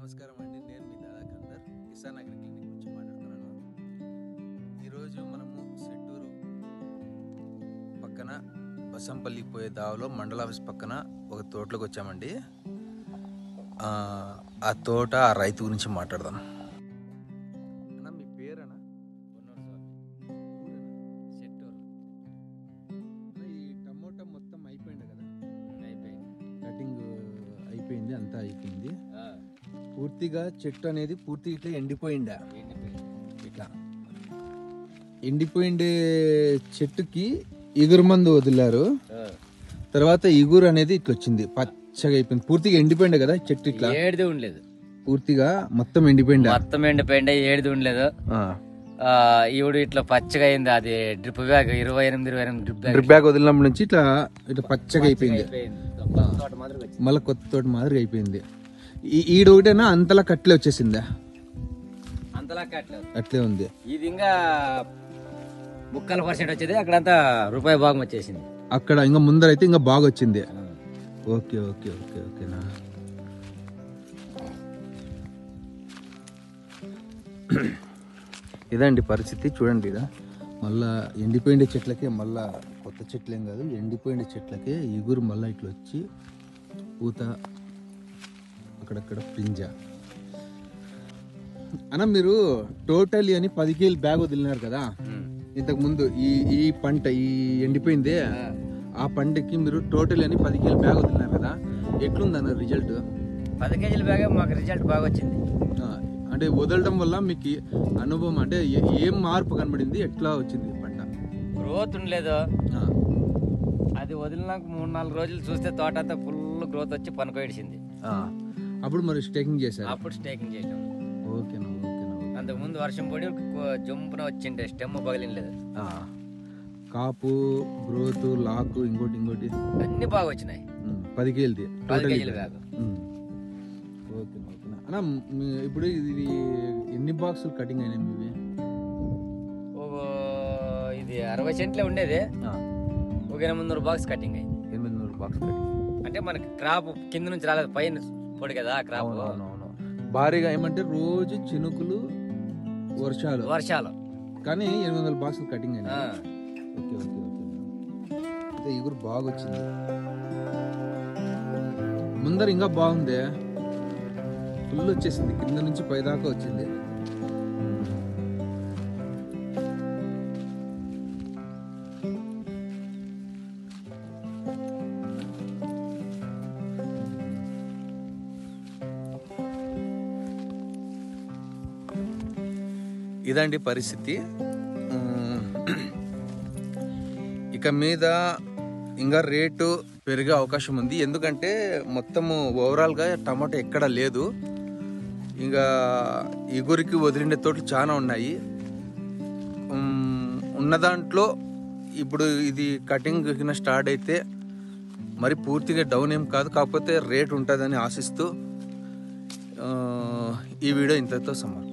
నమస్కారం అండి. నేను మీ దాదా కందర్, కిసాన్ అగ్రి క్లినిక్ నుంచి మాట్లాడుతున్నాను. ఈరోజు మనము సెట్టూరు పక్కన బసంపల్లి పోయే దావలో మండల ఆఫీస్ పక్కన ఒక తోటలోకి వచ్చామండి. ఆ తోట, ఆ రైతు గురించి మాట్లాడదాం. అన్న, మీ పేరన్నా? ఈ టమోటా మొత్తం అయిపోయింది కదా? కటింగ్ అయిపోయింది, అంతా అయిపోయింది. పూర్తిగా చెట్టు అనేది పూర్తిగా ఇట్లా ఎండిపోయిందా? ఇట్లా ఎండిపోయిండే చెట్టుకి ఇగురు మందు వదిలారు. తర్వాత ఇగురు అనేది ఇట్లా వచ్చింది, పచ్చగా అయిపోయింది. పూర్తిగా ఎండిపోయిండే కదా చెట్టు, ఇట్లా ఏడిది ఉండలేదు. పూర్తిగా మొత్తం ఎండిపోయింది, ఏడిది ఉండలేదు. ఈవిడు ఇట్లా పచ్చగా అయింది. అది డ్రిప్ బ్యాగ్ 28 డ్రిప్ బ్యాగ్ వదిలినప్పటి నుంచి ఇట్లా ఇట్లా పచ్చగా అయిపోయింది. మళ్ళీ కొత్త తోట మాదిరిగా అయిపోయింది. ఈడ ఒకటేనా అంతలా కట్లే వచ్చేసిందా? అంతలా కట్లేదు, అట్లే ఉంది. ఇది ఇంకా 30% వచ్చేది. అక్కడంతా రూపాయి భాగం వచ్చేసింది. అక్కడ ఇంకా ముందర అయితే ఇంకా బాగా వచ్చింది. ఓకే ఓకే ఓకే ఓకేనా. ఇదండి పరిస్థితి. చూడండి, ఇడ మళ్ళా ఎండిపోయిన చెట్లకే, మళ్ళా కొత్త చెట్లేం కాదు, ఎండిపోయిన చెట్లకే ఇగురు మళ్ళీ ఇట్లా వచ్చి పూత, అక్కడక్కడ పింజ. అన్న, మీరు టోటలీ అని 10 కేజీల బ్యాగ్ వదిలినారు కదా ఇంతకు ముందు. ఈ పంట ఈ ఎండిపోయిందే, ఆ పంటకి మీరు టోటల్ అని 10 కేజీల బ్యాగ్ వదిలినారు కదా, ఎట్లుంది అన్న రిజల్ట్? 10 కేజీల బ్యాగ్ మాకు రిజల్ట్ బాగా వచ్చింది. అంటే వదలడం వల్ల మీకు అనుభవం అంటే ఏం మార్పు కనబడింది, ఎట్లా వచ్చింది పంట? గ్రోత్ ఉండలేదు. అది వదిలినాక 3-4 రోజులు చూస్తే తోట అంతా ఫుల్ గ్రోత్ వచ్చి పనుకోడిచింది. అప్పుడు మరి స్టేకింగ్ చేశారు? అప్పుడు స్టేకింగ్ చేసాం. ఓకేనా ఓకేనా. అంతకు ముందు వర్షం పడి జంపున వచ్చిండే, స్టెమ్ పగిలినలేదు. కాపు, గ్రోత్, లాకు, ఇంకోటి అన్ని బాగా వచ్చినాయి. 10 కేజీలది 10 కేజీల బ్యాగ్. ఓకే ఓకేనా. అన్న, ఇప్పుడు ఇది ఎన్ని బాక్సులు కటింగ్ అయినాయి మీవి? ఇది 60 సెంట్లే ఉండేది, ఒక 800 బాక్స్ కటింగ్ అయింది. 800 బాక్స్ కటింగ్ అంటే మనకి క్రాప్ కింద నుంచి రాలేదు, పైన పొడి కదా క్రాప్. భారీగా ఏమంటే రోజు చినుకులు, వర్షాలు కానీ 800 బాక్సులు కటింగ్ అయినాయి. Okay okay okay. అయితే ఇగురు బాగా వచ్చింది. ముందర ఇంకా బాగుంది, ఫుల్ వచ్చేసింది, కింద నుంచి పైదాకా వచ్చింది. ఇదండి పరిస్థితి. ఇక మీద ఇంకా రేటు పెరిగే అవకాశం ఉంది. ఎందుకంటే మొత్తము ఓవరాల్గా టమాటో ఎక్కడ లేదు. ఇంకా ఇగురికి వదిలిండే తోటలు చాలా ఉన్నాయి. ఉన్న దాంట్లో ఇప్పుడు ఇది కటింగ్ స్టార్ట్ అయితే మరి పూర్తిగా డౌన్ ఏం కాదు, కాకపోతే రేట్ ఉంటుందని ఆశిస్తూ ఈ వీడియో ఇంతతో సమాప్తం.